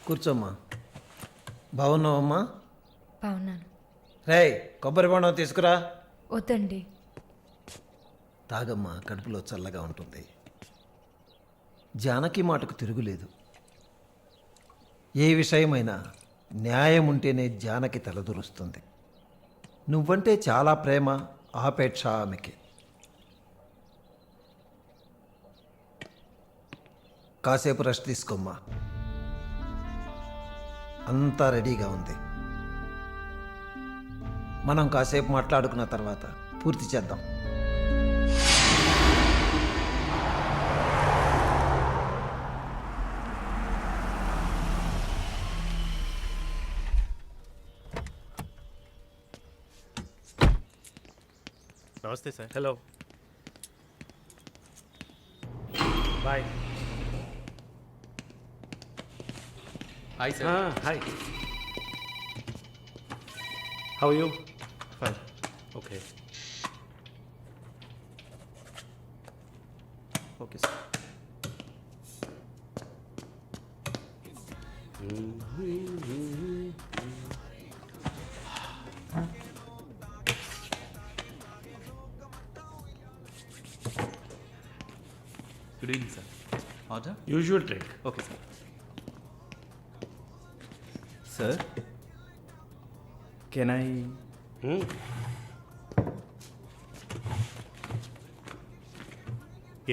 కూర్చోమ్మా. బాగున్నావమ్మా? బాగున్నాను. రేయ్, కొబ్బరి బొండం తీసుకురా. వద్దండి. తాగమ్మా, కడుపులో చల్లగా ఉంటుంది. జానకి మాటకు తిరుగులేదు. ఏ విషయమైనా న్యాయం ఉంటేనే జానకి తలదూరుస్తుంది. నువ్వంటే చాలా ప్రేమ, ఆపేక్ష ఆమెకి. కాసేపు రెస్ట్ తీసుకోమ్మా. అంతా రెడీగా ఉంది. మనం కాసేపు మాట్లాడుకున్న తర్వాత పూర్తి చేద్దాం. నమస్తే sir. Hello, bye. Hi sir. Hi, how you? Fine. Okay okay sir. Good evening sir. Order? Usual drink. Okay sir. Sir, can I?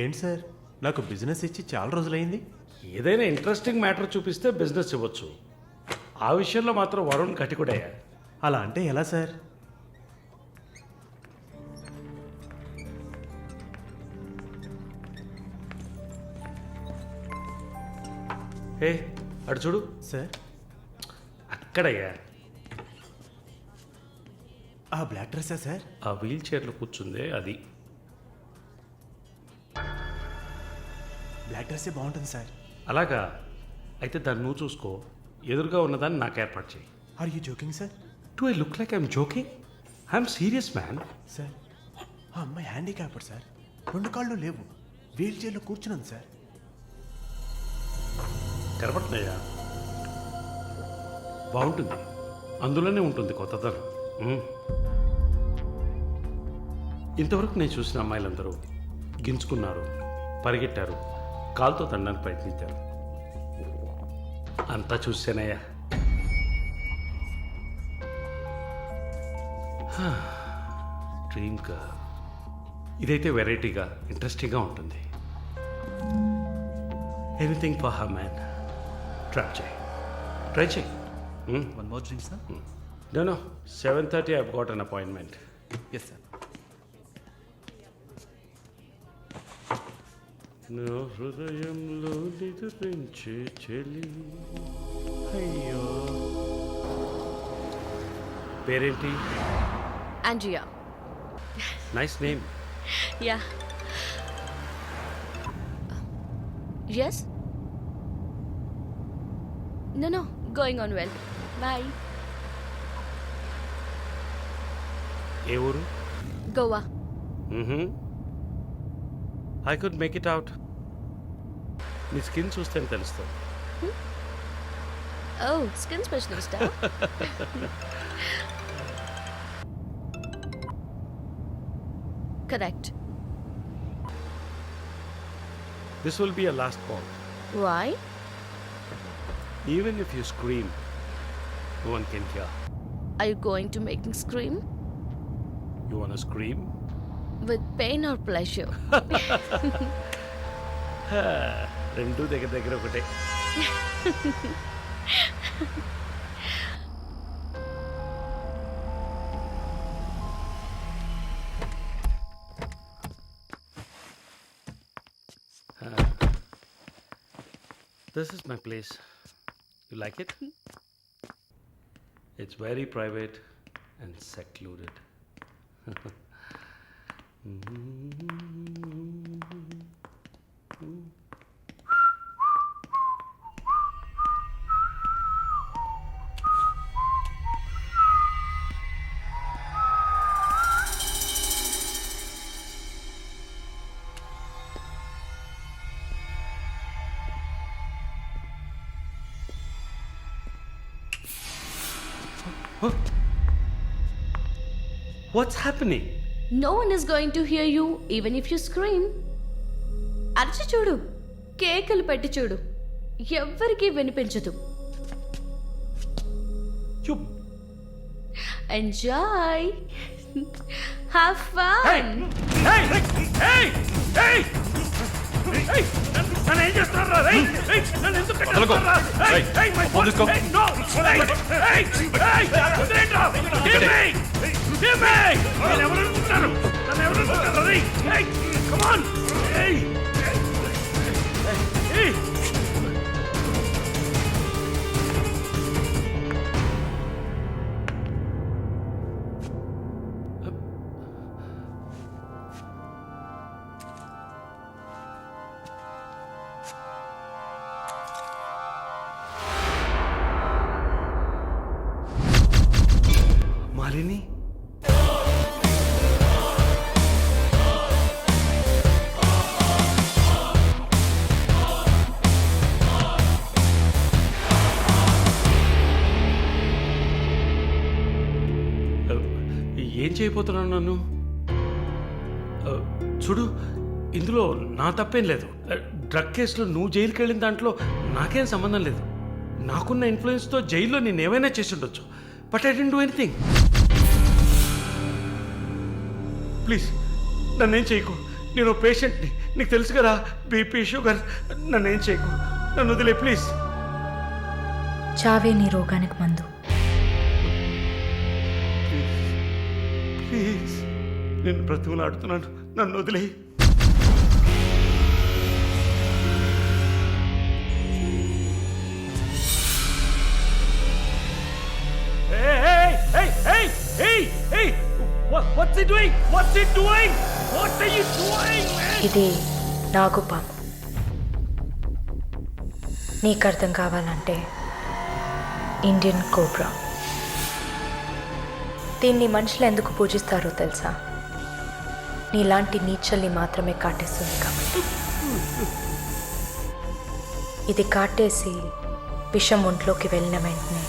ఏంటి సార్, నాకు బిజినెస్ ఇచ్చి చాలా రోజులైంది. ఏదైనా ఇంట్రెస్టింగ్ మ్యాటర్ చూపిస్తే బిజినెస్ ఇవ్వచ్చు. ఆ విషయంలో మాత్రం వరుణ్ కటికుడయ్యా. అలా అంటే ఎలా సార్? ఏ అటు చూడు సార్. అక్కడయ్యా. ఆ బ్లాక్ డ్రెస్సా సార్? ఆ వీల్ చైర్లో కూర్చుందే అది. బ్లాక్ డ్రెస్సే బాగుంటుంది సార్. అలాగా? అయితే దాన్ని నువ్వు చూసుకో. ఎదురుగా ఉన్నదాన్ని నాకు ఏర్పాటు చేయి. Are you joking sir? Do I look like I'm joking? I'm serious man. Sir, ఆ అమ్మాయి హ్యాండిక్యాప్డ్ సార్. 2 కాళ్ళు లేవు, వీల్ చైర్లో కూర్చున్నాను సార్. కనపడుతున్నాయా? బాగుంటుంది, అందులోనే ఉంటుంది కొత్తదనం. ఇంతవరకు నేను చూసిన అమ్మాయిలందరూ గింజుకున్నారు, పరిగెట్టారు, కాలుతో తండడానికి ప్రయత్నించారు. అంతా చూసానయ్యా. Dream girl. ఇదైతే వెరైటీగా ఇంట్రెస్టింగ్గా ఉంటుంది. Anything for her man. Try చేయి. One more drink sir. No, 7:30 I've got an appointment. Yes sir. నా హృదయంలో నిద్రించే చెలి. అయ్యో, పేరేంటి? Andrea. Nice name. Yeah. Yes? No, going on well. Bye. ఏ ఊరు? Goa. I could make it out. నీ స్కిన్ చూస్తేనే తెలుస్తుంది. Oh, skin specialist, huh? Correct. This will be a last call. Why? Even if you scream, no one can hear. Are you going to make me scream? You wanna scream? With pain or pleasure? రెండు దగ్గర దగ్గర ఒకటే. This is my place. You like it? It's very private and secluded. What's happening? No one is going to hear you even if you scream. అరచి చూడు, కేకలు పెట్టి చూడు, ఎవ్వరికీ వినిపించదు. Enjoy. Have fun. నన్ను ఏం చేస్తున్నారా? నన్ను ఎందుకు కట్టేస్తున్నారా? నన్ను ఎవరు అనుకుంటారు? నన్ను ఎవరు అనుకుంటారు? కమాన్. మాలిని, ఏం చేయబోతున్నాను నన్ను? చూడు, ఇందులో నా తప్పేం లేదు. డ్రగ్ కేసులో నువ్వు జైలుకి వెళ్ళిన దాంట్లో నాకేం సంబంధం లేదు. నాకున్న ఇన్ఫ్లుయెన్స్తో జైల్లో నేను ఏమైనా చేసి ఉండొచ్చు. But I didn't do anything. Please నన్నేం చేయకు. నేను పేషెంట్ని, నీకు తెలుసు కదా, బీపీ, షుగర్. నన్నేం చేయకు, నన్ను వదిలే ప్లీజ్. చావే నీ రోగానికి మందు. ప్లీజ్ నేను బ్రతిమలాడుతున్నాను, నన్ను వదిలే. What's he doing? What's he doing? What are you doing, man? ఇది నాగుపాము. నీకు అర్థం కావాలంటే ఇండియన్ కోబ్రా. దీన్ని మనుషులు ఎందుకు పూజిస్తారో తెలుసా? నీలాంటి నీచల్ని మాత్రమే కాటేస్తుంది కాబట్టి. ఇది కాటేసి విషం ఒంట్లోకి వెళ్ళిన వెంటనే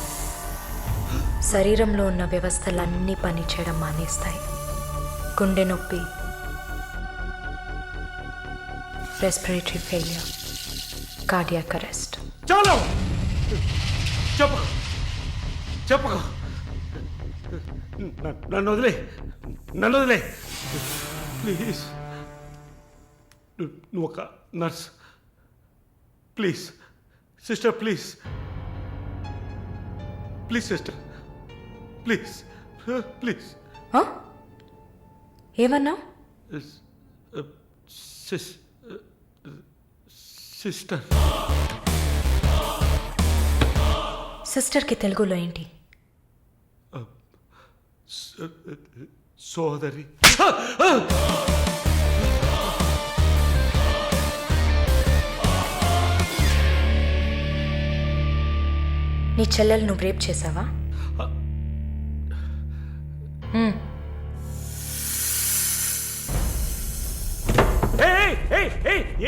శరీరంలో ఉన్న వ్యవస్థలన్నీ పనిచేయడం మానేస్తాయి. గుండె నొప్పి, రెస్పిరేటరీ ఫెయిల్యూర్, కార్డియాక్ అరెస్ట్. చాలు, చెప్పు చెప్పు, నన్ను వదిలే, నన్ను వదిలే ప్లీజ్. నువ్వు ఒక nurse, please sister, please please sister, please please. ఏమన్నా? సిస్టర్. సిస్టర్కి తెలుగులో ఏంటి? సోదరి. నీ చెల్లెలు నువ్వు రేప్ చేసావా?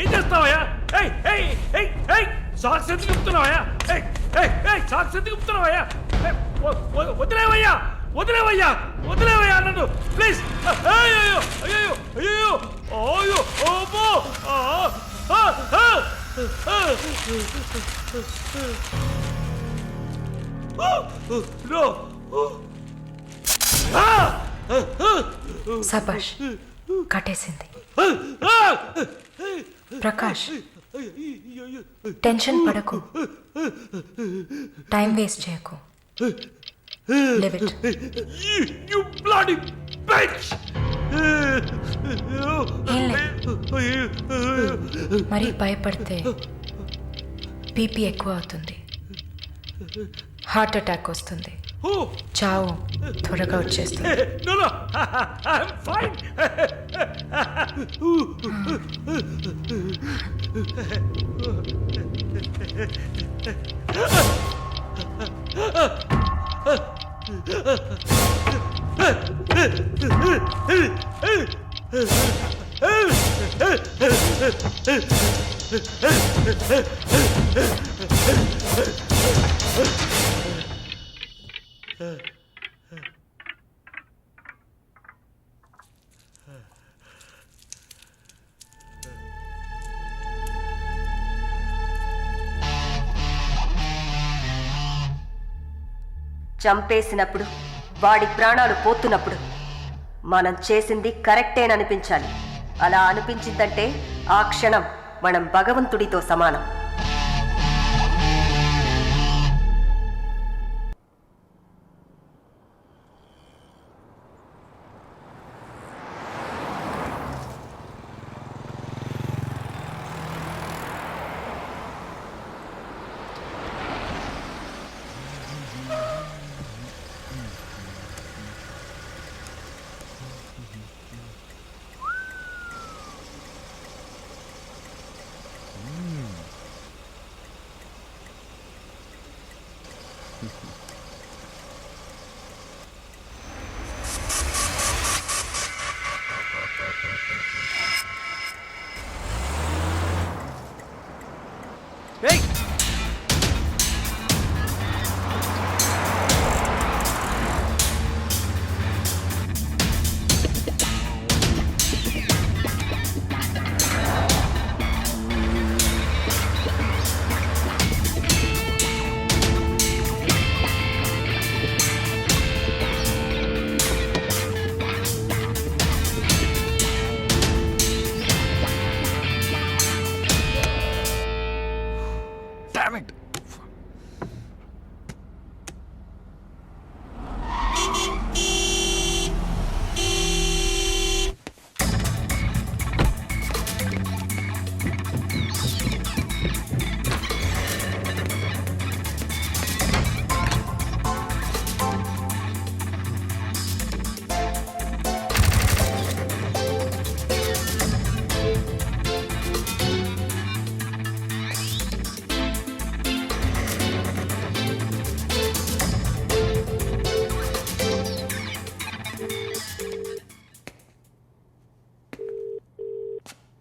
ఏం చేస్తావయ్యా? సాక్స్ ఎందుకు చెప్తున్నావయ్యా? సాక్స్ ఎందుకు చెప్తున్నావయ్యా? వదిలేవయ్యా, వదిలేవయ్యా, వదిలేవయ్యా నన్ను ప్లీజ్. అయ్యో అయ్యో అయ్యో అయ్యో ఓమో. సబాష్, కట్టేసింది. ప్రకాష్, టెన్షన్ పడకు, టైం వేస్ట్ చేయకు. Live it. You bloody bitch! ఏం లేదు. మరీ భయపడితే బీపీ ఎక్కువ అవుతుంది, హార్ట్ అటాక్ వస్తుంది, చావు త్వరగా వచ్చేస్తుంది. No, no, I'm fine. చంపేసినప్పుడు వాడి ప్రాణాలు పోతున్నప్పుడు మనం చేసింది కరెక్టేననిపించాలి. అలా అనిపించిందంటే ఆ క్షణం మనం భగవంతుడితో సమానం.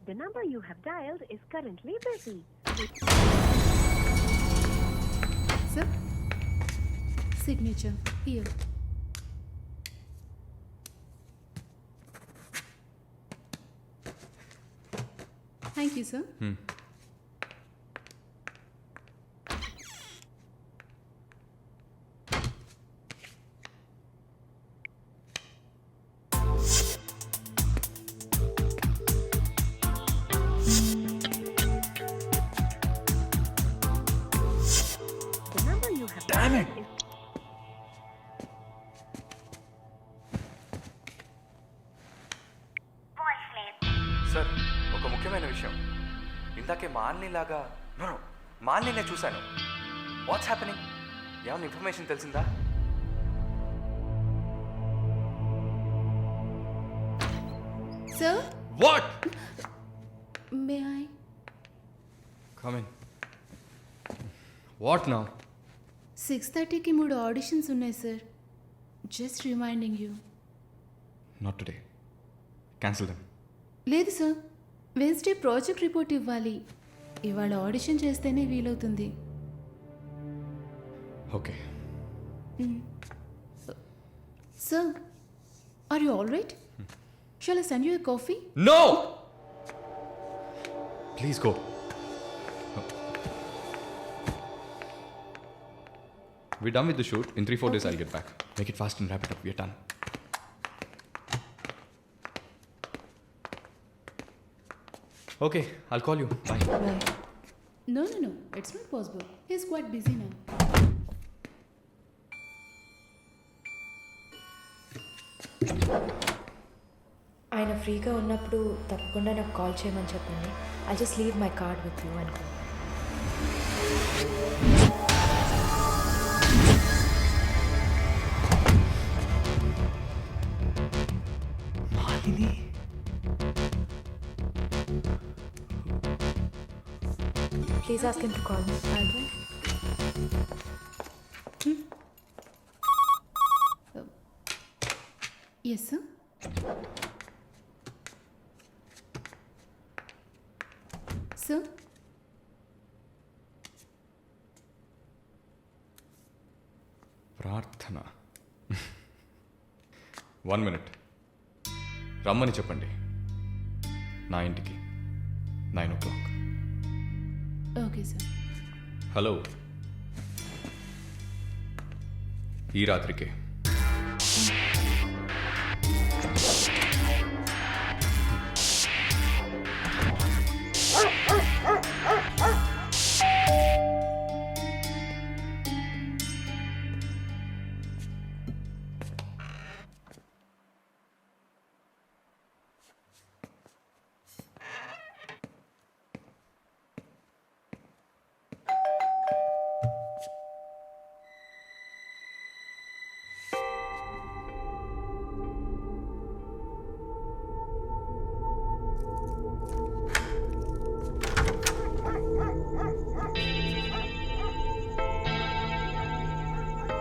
The number you have dialed is currently busy. Sir, signature here. Thank you, sir. The number you have dialed is sir ఒక ముఖ్యమైన విషయం ఇందాకే మాలినిలాగా నో మాలిని చూశాను. What's happening? ఏమైనా ఇన్ఫర్మేషన్ తెలిసిందా? Sir, what? may I? Come in. What now? 6:30కి 3 auditions ఉన్నాయి sir. Just reminding you. Not today. Cancel them. లేదు సార్, వెన్స్డే ప్రాజెక్ట్ రిపోర్ట్ ఇవ్వాలి. ఇవాళ ఆడిషన్ చేస్తేనే వీలవుతుంది. Okay. Sir, are you all right? Shall I send you a coffee? No! Please go. We're done with the shoot. In 3-4 days, I'll get back. Make it fast and wrap it up. We're done. Okay, I'll call you. Bye. Bye. No, it's not possible. He's quite busy now. ఆయన ఫ్రీగా ఉన్నప్పుడు తప్పకుండా నాకు call చేయమని చెప్పండి. I just leave my card with you అనుకో. Please ask him to call me. I'll wait. Yes, sir. Sir? ప్రార్థన. 1 minute. రమ్మని చెప్పండి నా ఇంటికి 9 o'clock. Okay sir. హలో, ఈ రాత్రికే.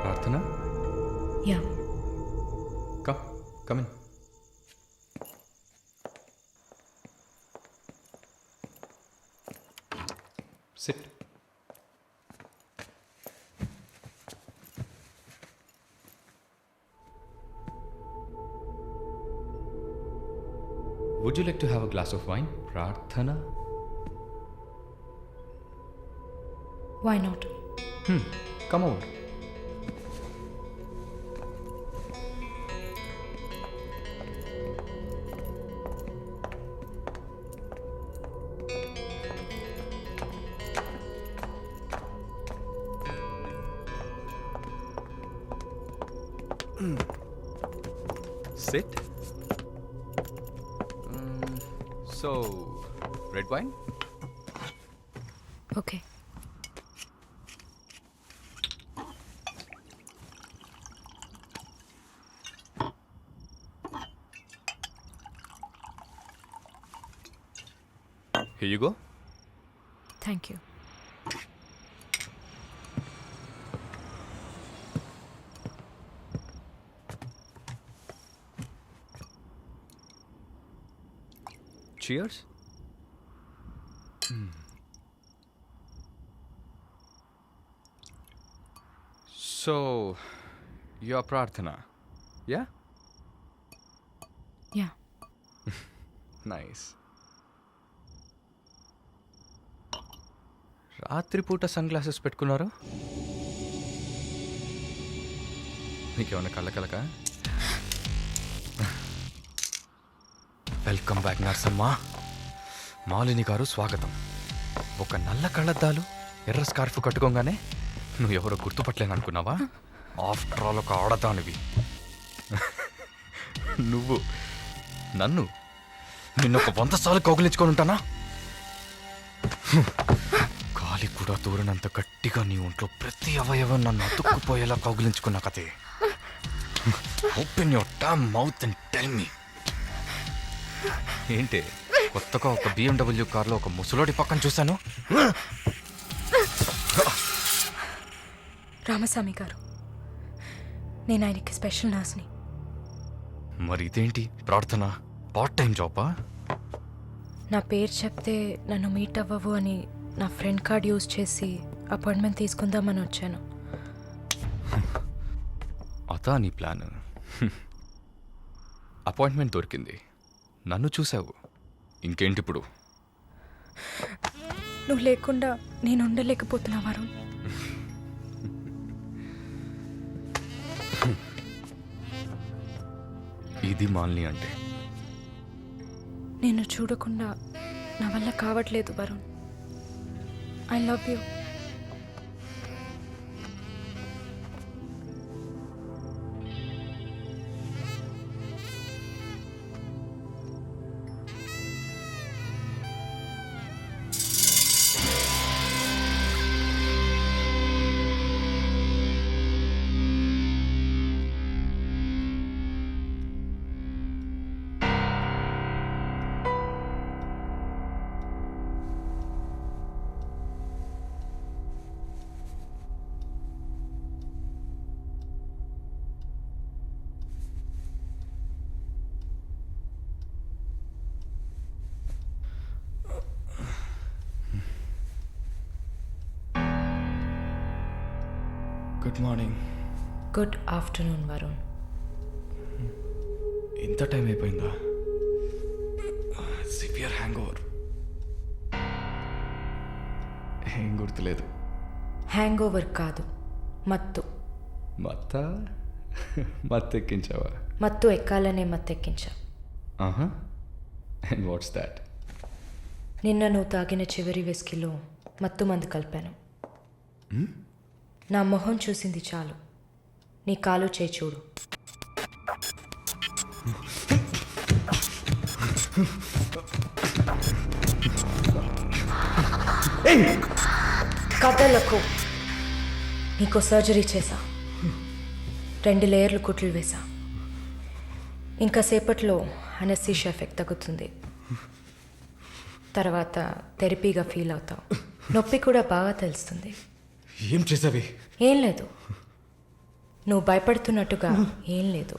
ప్రార్థన, yeah, come in. Sit. Would you like to have a glass of wine, Prarthana? Why not? Come over. Sit. So, red wine? Okay. Here you go. Thank you. Cheers. So, you're Prarthana, yeah? Yeah. Nice. రాత్రిపూట sunglasses పెట్టుకున్నారు? నీకేమన్నా కళ్ళ welcome back Narsamma. Malini గారు స్వాగతం. ఒక నల్ల కళ్ళద్దాలు, ఎర్ర స్కార్ఫ్ కట్టుకోగానే నువ్వు ఎవరో గుర్తుపట్టలేననుకున్నావా? ఆఫ్టర్ ఆల్ ఒక ఆడదానివి నువ్వు. నన్ను నిన్నొక 100 సార్లు కౌగిలించుకొని ఉంటానా? గాలి కూడా దూరనంత గట్టిగా నీ ఒంట్లో ప్రతి అవయవం నన్ను అతుక్కుపోయేలా కౌగిలించుకున్నా కదే. Open your damn mouth and tell me. ఏంటి కొత్తగా ఒక BMW కార్లో ఒక ముసలోడి పక్కన చూశాను? రామస్వామి గారు, నేను ఆయనకి స్పెషల్ నర్స్ని. మరి ఇదేంటి ప్రార్థన? పార్ట్ టైం జాబా? నా పేరు చెప్తే నన్ను మీట్ అవ్వవు అని నా ఫ్రెండ్ కార్డ్ యూజ్ చేసి అపాయింట్మెంట్ తీసుకుందామని వచ్చాను. అదా నీ ప్లాన్? అపాయింట్మెంట్ దొరికింది, నన్ను చూసావు, ఇంకేంటి ఇప్పుడు? నువ్వు లేకుండా నేను ఉండలేకపోతున్నా వరుణ్. ఇది మాలిని అంటే. నేను చూడకుండా నా వల్ల కావట్లేదు Varun. I love you. Good morning. Good afternoon Varun. ఇంత టైం అయిపోయిందా? ఏం గుర్తులేదు. హ్యాంగ్ ఓవర్ కాదు, మత్తు. మత్తెక్కించావా? మత్తు ఎక్కాలనే మత్తెక్కించా. ఆహా. And what's that? నిన్న నువ్వు తాగిన చివరి విస్కీలో మత్తు మందు కలిపాను. నా మొహం చూసింది చాలు, నీ కాలు చేయి చూడు. కథలకు నీకు సర్జరీ చేశా, 2 లేయర్లు కుట్లు వేసా. ఇంకా సేపట్లో అనస్థీషియా ఎఫెక్ట్ తగ్గుతుంది. తర్వాత థెరపీగా ఫీల్ అవుతావు. నొప్పి కూడా బాగా తెలుస్తుంది. ఏం చేసావి? ఏం లేదు, నువ్వు భయపడుతున్నట్టుగా ఏం లేదు.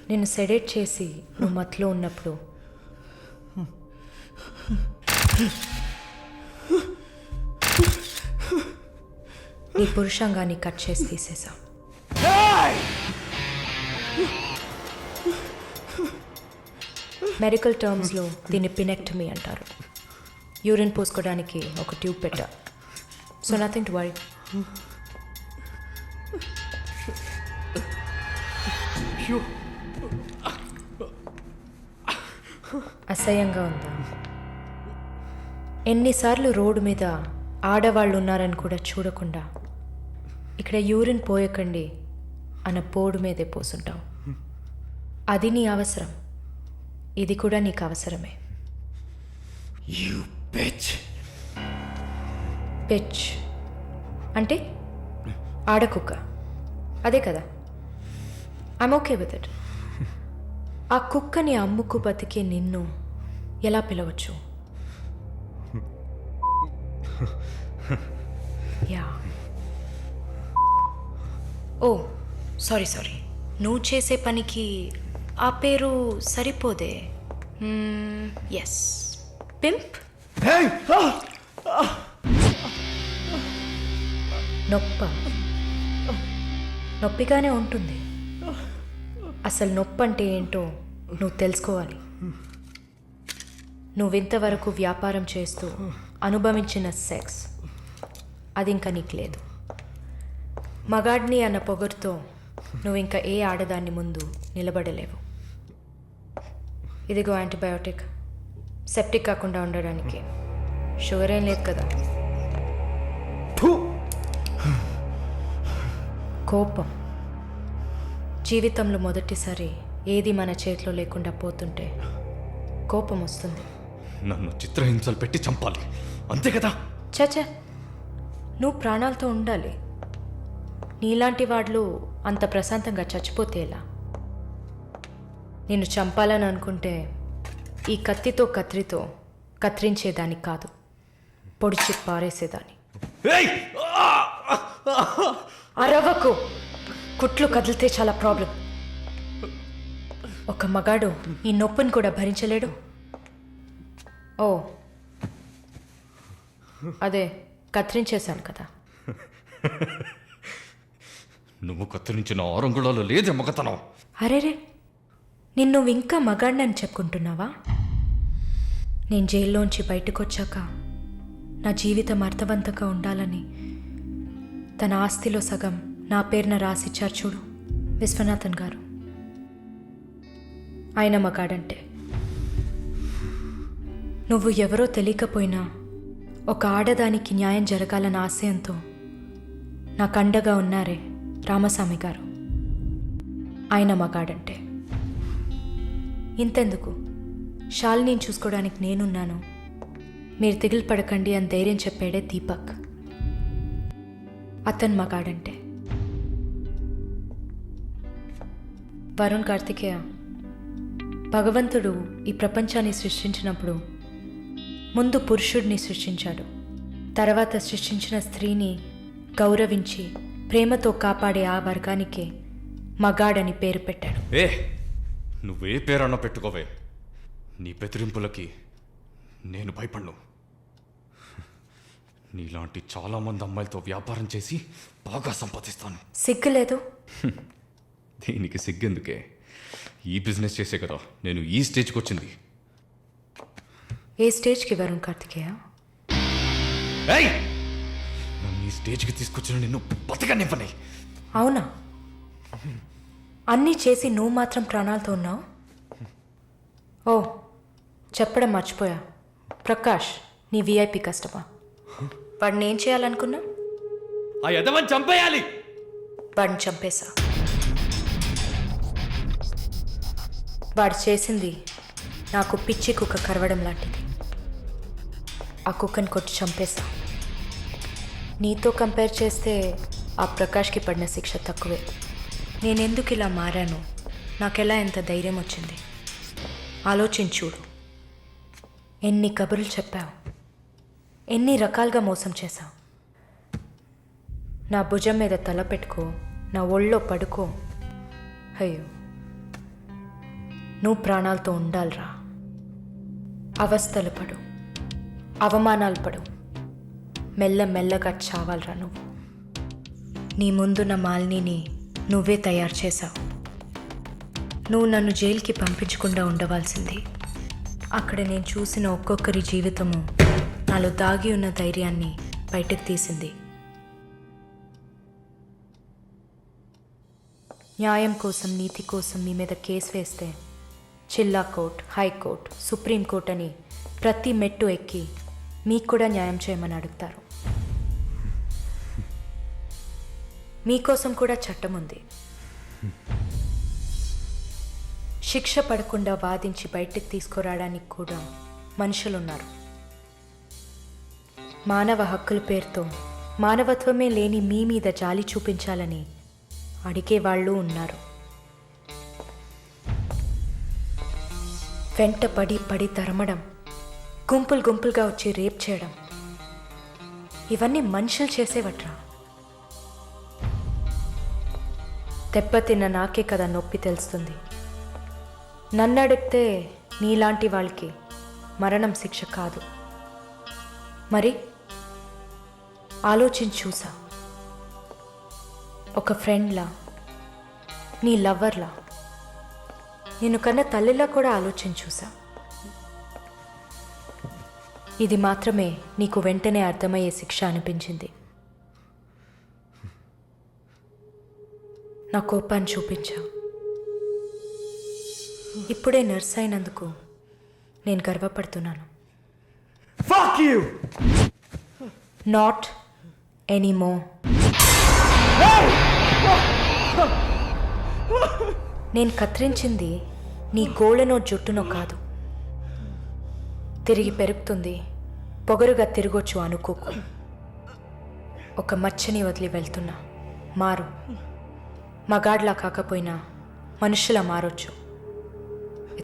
నిన్ను సెడేట్ చేసి నువ్వు మత్తులో ఉన్నప్పుడు నీ పురుషాంగాన్ని కట్ చేసి తీసేసా. మెడికల్ టర్మ్స్లో దీన్ని పినెక్టమీ అంటారు. యూరిన్ పోసుకోవడానికి ఒక ట్యూబ్ పెట్టా. So nothing to worry. అసహ్యంగా ఉందా? ఎన్నిసార్లు రోడ్డు మీద ఆడవాళ్ళు ఉన్నారని కూడా చూడకుండా ఇక్కడ యూరిన్ పోయకండి అన్న బోర్డు మీదే పోసుంటావు. అది నీ అవసరం, ఇది కూడా నీకు అవసరమే. పిచ్ అంటే ఆడకుక్క, అదే కదా? I'm okay with it. ఆ కుక్కని అమ్ముకు బతికే నిన్ను ఎలా పిలవచ్చు? యా. ఓ సారీ, నువ్వు చేసే పనికి ఆ పేరు సరిపోదే. Yes, pimp. నొప్పిగానే ఉంటుంది. అసలు నొప్పి అంటే ఏంటో నువ్వు తెలుసుకోవాలి. నువ్వింతవరకు వ్యాపారం చేస్తూ అనుభవించిన సెక్స్ అది ఇంకా నీకు లేదు. మగాడ్ని అన్న పొగరుతో నువ్వు ఇంకా ఏ ఆడదాన్ని ముందు నిలబడలేవు. ఇదిగో యాంటీబయాటిక్, సెప్టిక్ కాకుండా ఉండడానికి. షుగర్ ఏం లేదు కదా? కోపం. జీవితంలో మొదటిసారి ఏది మన చేతిలో లేకుండా పోతుంటే కోపం వస్తుంది. నన్ను చిత్రహింసలు పెట్టి చంపాలి, అంతే కదా? చచా, నువ్వు ప్రాణాలతో ఉండాలి. నీలాంటి వాళ్ళు అంత ప్రశాంతంగా చచ్చిపోతే ఎలా? నిన్ను చంపాలని అనుకుంటే ఈ కత్తితో కత్తిరించేదాన్ని కాదు, పొడిచి పారేసేదాన్ని. అరవకు, కుట్లు కదిలితే చాలా ప్రాబ్లం. ఒక మగాడు ఈ నొప్పిని కూడా భరించలేడు. ఓ అదే కత్తిరించేశాను కదా. నువ్వు కత్తిరించిన ఆరంగుళాలు లేదే మగతనం. అరేరే, నిన్ను ఇంకా మగాడినని చెప్పుకుంటున్నావా? నేను జైల్లోంచి బయటకు వచ్చాక నా జీవితం అర్థవంతంగా ఉండాలని తన ఆస్తిలో సగం నా పేరున రాసిచ్చారు చూడు విశ్వనాథన్ గారు. ఆయన మగాడంటే. నువ్వు ఎవరో తెలియకపోయినా ఒక ఆడదానికి న్యాయం జరగాలన్న ఆశయంతో నాకు అండగా ఉన్నారే రామస్వామి గారు, ఆయన మగాడంటే. ఇంతెందుకు, శాలిని చూసుకోవడానికి నేనున్నాను, మీరు దిగులు పడకండి అని ధైర్యం చెప్పాడే దీపక్, అతను మగాడంటే. వరుణ్ కార్తికేయ, భగవంతుడు ఈ ప్రపంచాన్ని సృష్టించినప్పుడు ముందు పురుషుడిని సృష్టించాడు. తర్వాత సృష్టించిన స్త్రీని గౌరవించి ప్రేమతో కాపాడే ఆ వర్గానికే మగాడని పేరు పెట్టాడు. నువ్వే పేరన్నా పెట్టుకోవే, నీ బెదిరింపులకి నేను భయపడ్ను. నీలాంటి చాలామంది అమ్మాయిలతో వ్యాపారం చేసి బాగా సంపాదిస్తాను. సిగ్గులేదు? దీనికి సిగ్గెందుకే? ఈ బిజినెస్ చేసే కదా నేను ఈ స్టేజ్కి వచ్చింది. ఏ స్టేజ్కి వరుణ్ కార్తికేయ? ఏయ్ నన్ను ఈ స్టేజ్కి తీసుకొచ్చిన నిన్ను బతకనివ్వని. అవునా? అన్నీ చేసి నువ్వు మాత్రం ప్రాణాలతో ఉన్నావు? ఓ, చెప్పడం మర్చిపోయా. ప్రకాష్ నీ విఐపి కస్టమర్. వాడిని ఏం చేయాలనుకున్నా? ఆ యదవని చంపేయాలి. వాడిని చంపేశా. వాడు చేసింది నాకు పిచ్చి కుక్క కరవడం లాంటిది. ఆ కుక్కని కొట్టి చంపేశా. నీతో కంపేర్ చేస్తే ఆ ప్రకాష్కి పడిన శిక్ష తక్కువే. నేనెందుకు ఇలా మారాను, నాకెలా ఎంత ధైర్యం వచ్చింది ఆలోచించూడు. ఎన్ని కబుర్లు చెప్పావు, ఎన్ని రకాలుగా మోసం చేశావు. నా భుజం మీద తల పెట్టుకో, నా ఒళ్ళో పడుకో. అయ్యో, నువ్వు ప్రాణాలతో ఉండాలిరా. అవస్థలు పడు, అవమానాలు పడు, మెల్లమెల్లగా చావాలరా నువ్వు. నీ ముందున్న మాలిని నువ్వే తయారు చేశావు. నువ్వు నన్ను జైలుకి పంపించకుండా ఉండవలసింది. అక్కడ నేను చూసిన ఒక్కొక్కరి జీవితము నాలో దాగి ఉన్న ధైర్యాన్ని బయటకు తీసింది. న్యాయం కోసం, నీతి కోసం మీ మీద కేసు వేస్తే జిల్లా కోర్ట్, హైకోర్ట్, సుప్రీంకోర్ట్ అని ప్రతి మెట్టు ఎక్కి మీకు కూడా న్యాయం చేయమని అడుగుతారు. మీకోసం కూడా చట్టం ఉంది. శిక్ష పడకుండా వాదించి బయటకు తీసుకురావడానికి కూడా మనుషులున్నారు. మానవ హక్కుల పేరుతో మానవత్వమే లేని మీ మీద జాలి చూపించాలని అడిగేవాళ్ళు ఉన్నారు. వెంట పడి తరమడం, గుంపులు గుంపులుగా వచ్చి రేప్ చేయడం, ఇవన్నీ మనుషులు చేసేవట్రా. దెబ్బతిన్న నాకే కదా నొప్పి తెలుస్తుంది. నన్ను అడిగితే నీలాంటి వాళ్ళకి మరణం శిక్ష కాదు. మరి ఆలోచించి చూసా. ఒక ఫ్రెండ్లా, నీ లవ్వర్లా, నేను కన్నా తల్లిలా కూడా ఆలోచించి చూసా. ఇది మాత్రమే నీకు వెంటనే అర్థమయ్యే శిక్ష అనిపించింది. నా కోపాన్ని చూపించా. ఇప్పుడే నర్స్ అయినందుకు నేను గర్వపడుతున్నాను. Not anymore. నేను కత్తిరించింది నీ గోళ్ళనో జుట్టునో కాదు. తిరిగి పెరుగుతుంది, పొగరుగా తిరగొచ్చు అనుకోకు. ఒక మచ్చని వదిలి వెళ్తున్నా. మారు. మగాడ్లా కాకపోయినా మనుషులా మారొచ్చు.